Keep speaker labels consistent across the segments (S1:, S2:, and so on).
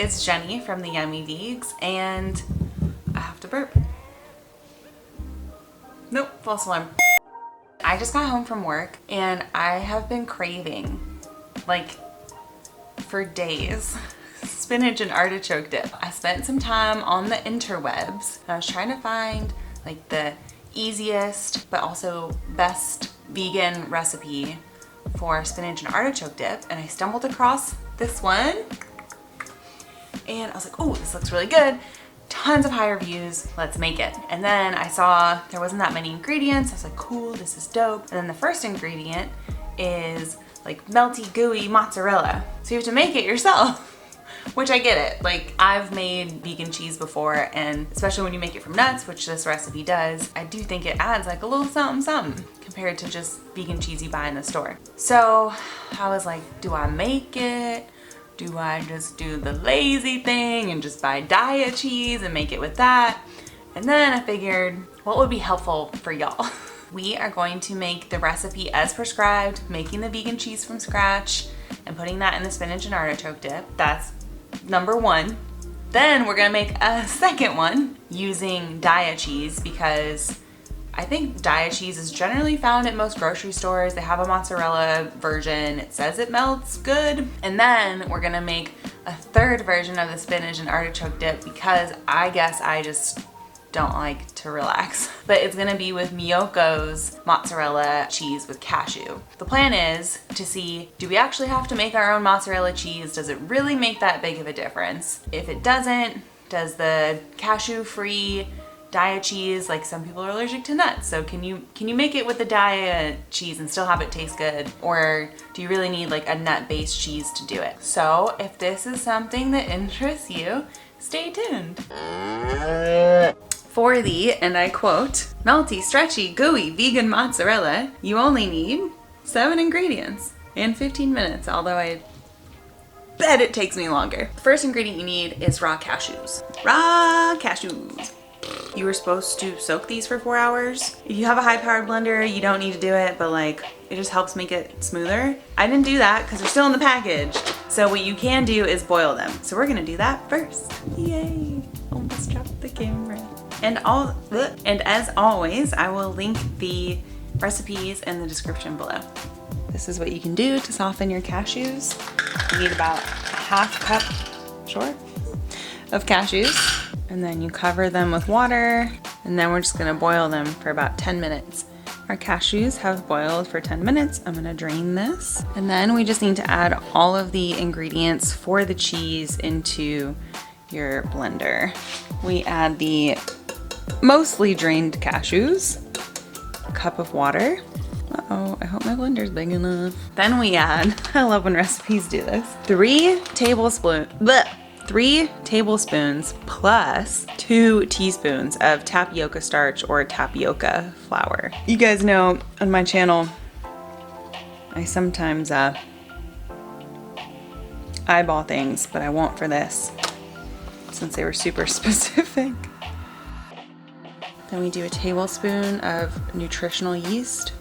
S1: it's Jenny from the Yummy Veegs, and I have to burp. Nope, false alarm. I just got home from work and I have been craving, like, for days, spinach and artichoke dip. I spent some time on the interwebs and I was trying to find like the easiest but also best vegan recipe for spinach and artichoke dip, and I stumbled across this one and I was like, oh, this looks really good. Tons of high reviews, let's make it. And then I saw there wasn't that many ingredients. I was like, cool, this is dope. And then the first ingredient is like melty, gooey mozzarella. So you have to make it yourself, which I get it. Like, I've made vegan cheese before, and especially when you make it from nuts, which this recipe does, I do think it adds like a little something something compared to just vegan cheese you buy in the store. So I was like, do I make it? Do I just do the lazy thing and just buy diet cheese and make it with that? And then I figured, what would be helpful for y'all? We are going to make the recipe as prescribed, making the vegan cheese from scratch and putting that in the spinach and artichoke dip. That's number one. Then we're gonna make a second one using diet cheese, because I think diet cheese is generally found at most grocery stores. They have a mozzarella version. It says it melts good. And then we're gonna make a third version of the spinach and artichoke dip, because I guess I just don't like to relax. But it's gonna be with Miyoko's mozzarella cheese with cashew. The plan is to see, do we actually have to make our own mozzarella cheese? Does it really make that big of a difference? If it doesn't, does the cashew-free diet cheese, like, some people are allergic to nuts, so can you make it with the diet cheese and still have it taste good? Or do you really need like a nut-based cheese to do it? So if this is something that interests you, stay tuned. For the, and I quote, melty, stretchy, gooey vegan mozzarella, you only need 7 ingredients and 15 minutes, although I bet it takes me longer. The first ingredient you need is raw cashews. Raw cashews. You were supposed to soak these for 4 hours. If you have a high-powered blender, you don't need to do it, but like, it just helps make it smoother. I didn't do that because they're still in the package. So what you can do is boil them. So we're gonna do that first. Yay, almost dropped the camera. And as always, I will link the recipes in the description below. This is what you can do to soften your cashews. You need about a half cup, of cashews. And then you cover them with water, and then we're just gonna boil them for about 10 minutes. Our cashews have boiled for 10 minutes. I'm gonna drain this. And then we just need to add all of the ingredients for the cheese into your blender. We add the mostly drained cashews, a cup of water. Uh-oh, I hope my blender's big enough. Then we add, I love when recipes do this, 3 tablespoons plus 2 teaspoons of tapioca starch or tapioca flour. You guys know on my channel, I sometimes eyeball things, but I won't for this since they were super specific. Then we do a tablespoon of nutritional yeast,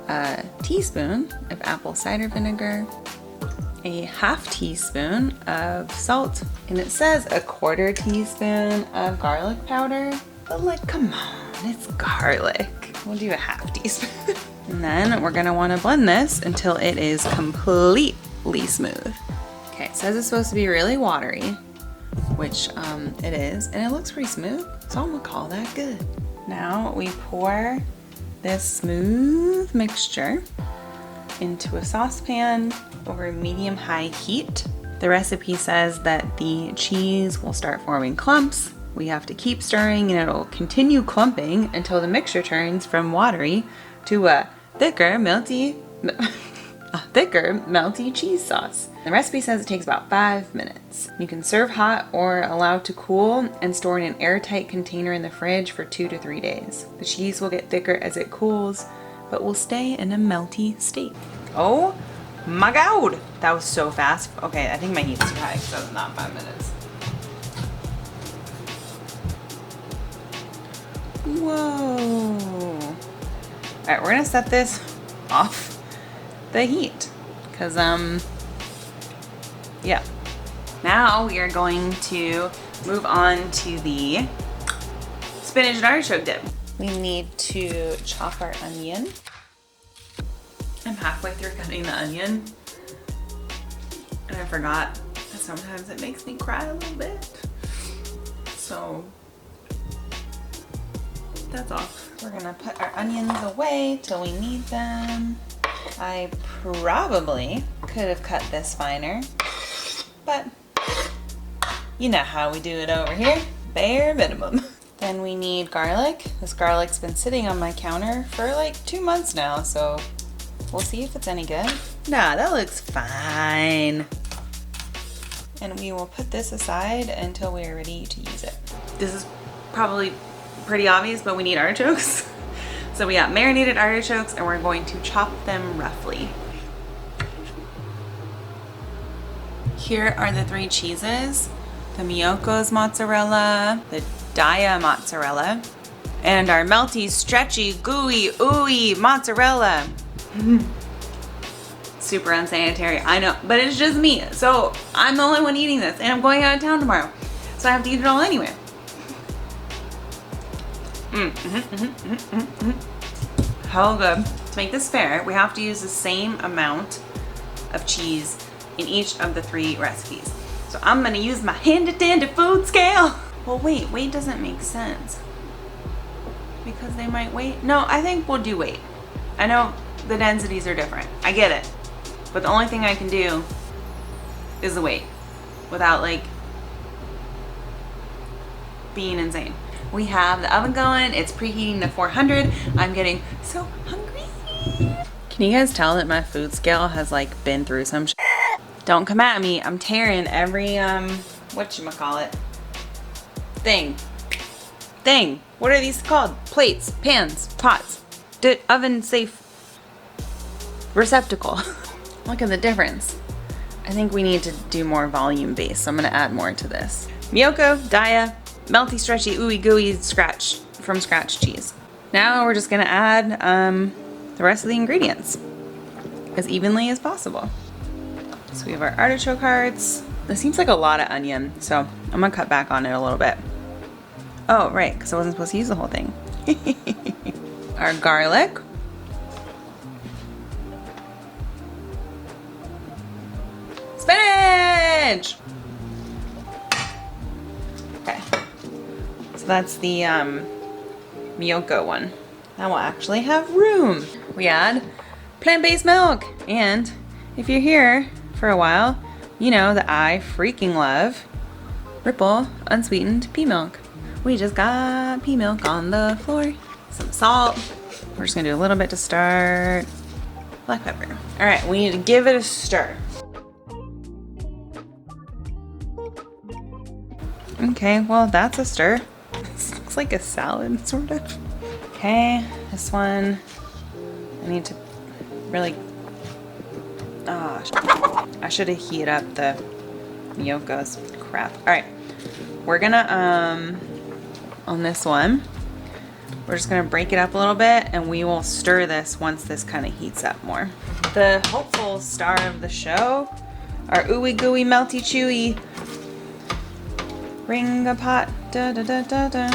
S1: a teaspoon of apple cider vinegar, a half teaspoon of salt, and it says a 1/4 teaspoon of garlic powder, but like, come on, it's garlic. We'll do a half teaspoon. And then we're gonna wanna blend this until it is completely smooth. Okay, it says it's supposed to be really watery, which it is, and it looks pretty smooth, so I'm gonna call that good. Now we pour this smooth mixture into a saucepan over medium-high heat. The recipe says that the cheese will start forming clumps. We have to keep stirring and it'll continue clumping until the mixture turns from watery to a thicker, melty cheese sauce. The recipe says it takes about 5 minutes. You can serve hot or allow to cool and store in an airtight container in the fridge for 2 to 3 days. The cheese will get thicker as it cools, but will stay in a melty state. Oh my God, that was so fast. Okay, I think my heat's too high because that was not 5 minutes. Whoa. All right, we're gonna set this off the heat because, yeah, Now we are going to move on to the spinach and artichoke dip. We need to chop our onion. I'm halfway through cutting the onion and I forgot that sometimes it makes me cry a little bit. So that's all. We're gonna put our onions away till we need them. I probably could have cut this finer, but you know how we do it over here, bare minimum. Then we need garlic. This garlic's been sitting on my counter for like 2 months now, so we'll see if it's any good. Nah, that looks fine. And we will put this aside until we are ready to use it. This is probably pretty obvious, but we need artichokes. So we got marinated artichokes and we're going to chop them roughly. Here are the 3 cheeses. The Miyoko's mozzarella, the Daya mozzarella, and our melty, stretchy, gooey, ooey mozzarella. Super unsanitary, I know, but it's just me. So I'm the only one eating this and I'm going out of town tomorrow. So I have to eat it all anyway. How good. To make this fair, we have to use the same amount of cheese in each of the 3 recipes. So I'm gonna use my handy-dandy food scale. Well, weight doesn't make sense. Because they might weight. No, I think we'll do weight. I know the densities are different. I get it. But the only thing I can do is the weight without like being insane. We have the oven going. It's preheating to 400. I'm getting so hungry. Can you guys tell that my food scale has like been through some shit? Don't come at me. I'm tearing every, whatchamacallit? Thing. What are these called? Plates, pans, pots, oven safe receptacle. Look at the difference. I think we need to do more volume based, so I'm gonna add more to this. Miyoko, Daya, melty, stretchy, ooey gooey, from scratch cheese. Now we're just gonna add the rest of the ingredients as evenly as possible. So we have our artichoke hearts. This seems like a lot of onion, so I'm gonna cut back on it a little bit. Oh, right, because I wasn't supposed to use the whole thing. Our garlic. Spinach! Okay, so that's the Miyoko one. Now we'll actually have room. We add plant-based milk, and if you're here for a while, you know that I freaking love Ripple unsweetened pea milk. We just got pea milk on the floor. Some salt. We're just gonna do a little bit to start. Black pepper. All right, we need to give it a stir. Okay, well that's a stir. This looks like a salad, sort of. Okay, this one, I need to really, I should have heated up the Miyoko's. Crap. All right, we're gonna, on this one, we're just gonna break it up a little bit and we will stir this once this kind of heats up more. The hopeful star of the show, our ooey gooey melty chewy ring a pot, da da da da da.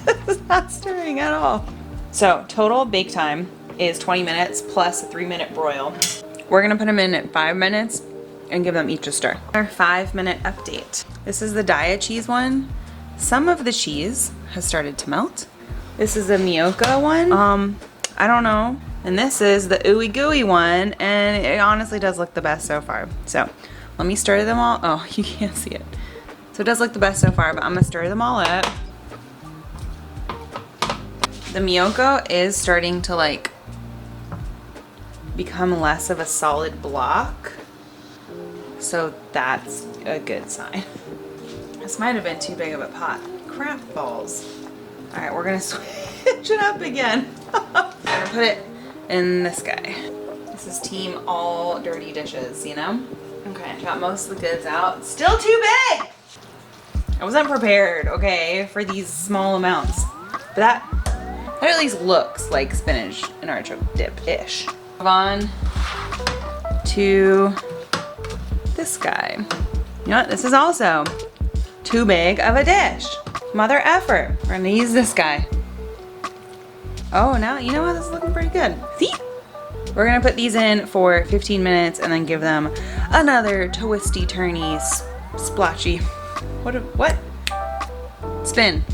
S1: This is not stirring at all. So total bake time is 20 minutes plus a 3-minute broil. We're gonna put them in at 5 minutes and give them each a stir. Our 5-minute update. This is the Daya cheese one. Some of the cheese has started to melt. This is the Miyoko one. I don't know. And this is the ooey gooey one, and it honestly does look the best so far. So let me stir them all. Oh, you can't see it. So it does look the best so far, but I'm gonna stir them all up. The Miyoko is starting to like become less of a solid block. So that's a good sign. This might have been too big of a pot. Crap balls. All right, we're gonna switch it up again. I'm gonna put it in this guy. This is team all dirty dishes, you know? Okay, got most of the goods out. Still too big! I wasn't prepared, okay, for these small amounts. But that at least looks like spinach and artichoke dip-ish. Move on to this guy. You know what? This is also too big of a dish. Mother effer. We're gonna use this guy. Oh, now, you know what? This is looking pretty good. See? We're gonna put these in for 15 minutes and then give them another twisty turny splotchy. What? Spin.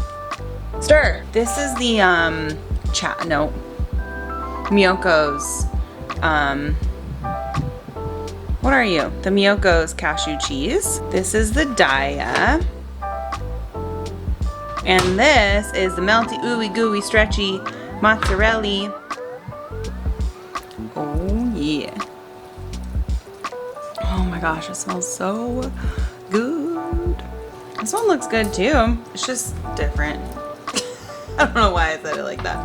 S1: Stir. This is the Miyoko's what are you? The Miyoko's cashew cheese. This is the Daya. And this is the melty, ooey gooey, stretchy mozzarella. Oh yeah. Oh my gosh, it smells so good. This one looks good too. It's just different. I don't know why I said it like that,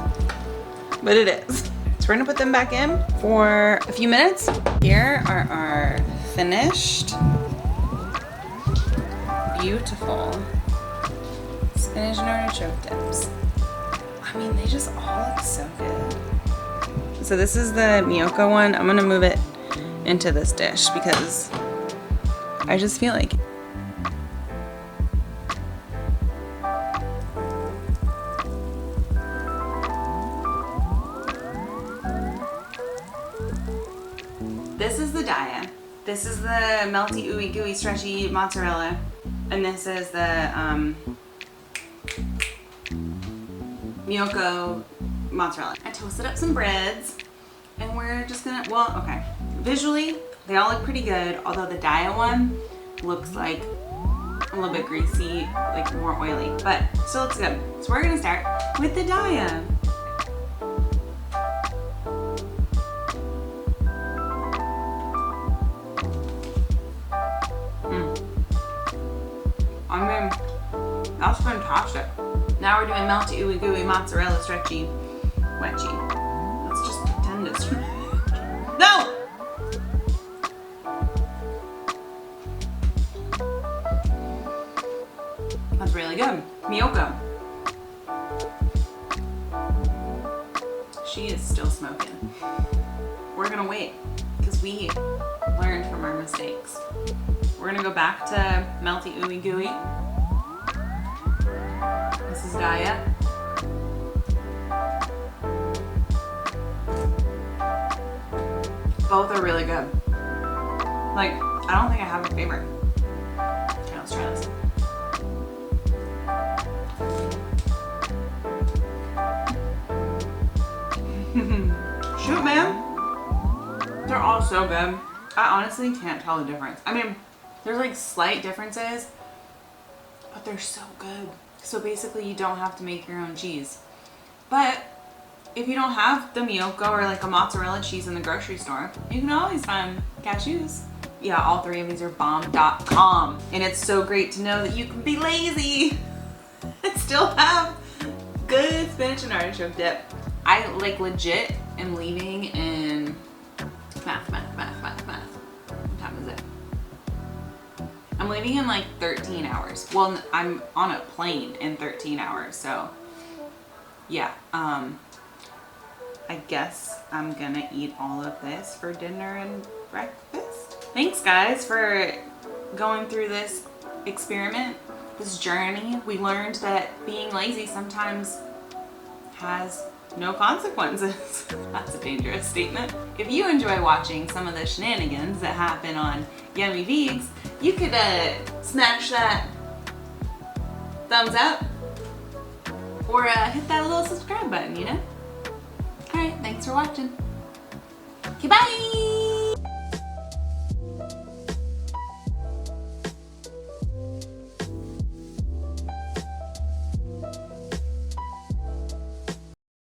S1: but it is. So we're gonna put them back in for a few minutes. Here are our finished, beautiful spinach and artichoke dips. I mean, they just all look so good. So this is the Miyoko one. I'm gonna move it into this dish because I just feel like this is the Daya. This is the melty, ooey gooey, stretchy mozzarella. And this is the Miyoko mozzarella. I toasted up some breads and we're just gonna, well, okay. Visually, they all look pretty good, although the Daya one looks like a little bit greasy, like more oily, but still looks good. So we're gonna start with the Daya. I mean, that's fantastic. Now we're doing melty, ooey gooey, mozzarella, stretchy, wedgie. Let's just pretend it's no! That's really good. Miyoko. She is still smoking. We're gonna wait because we learned from our mistakes. We're gonna go back to melty, ooey gooey. This is Daya. Both are really good. Like, I don't think I have a favorite. Okay, let's try this. Shoot, man. They're all so good. I honestly can't tell the difference. I mean, there's like slight differences, but they're so good. So basically you don't have to make your own cheese. But if you don't have the Miyoko or like a mozzarella cheese in the grocery store, you can always find cashews. Yeah, all three of these are bomb.com. And it's so great to know that you can be lazy and still have good spinach and artichoke dip. I like legit am leaving in math. What time is it? I'm leaving in like 13 hours. Well, I'm on a plane in 13 hours, so yeah. I guess I'm gonna eat all of this for dinner and breakfast. Thanks guys for going through this experiment, this journey. We learned that being lazy sometimes has no consequences. That's a dangerous statement. If you enjoy watching some of the shenanigans that happen on Yummy Veegs, you could smash that thumbs up or hit that little subscribe button, you know? Alright, thanks for watching. Okay, bye!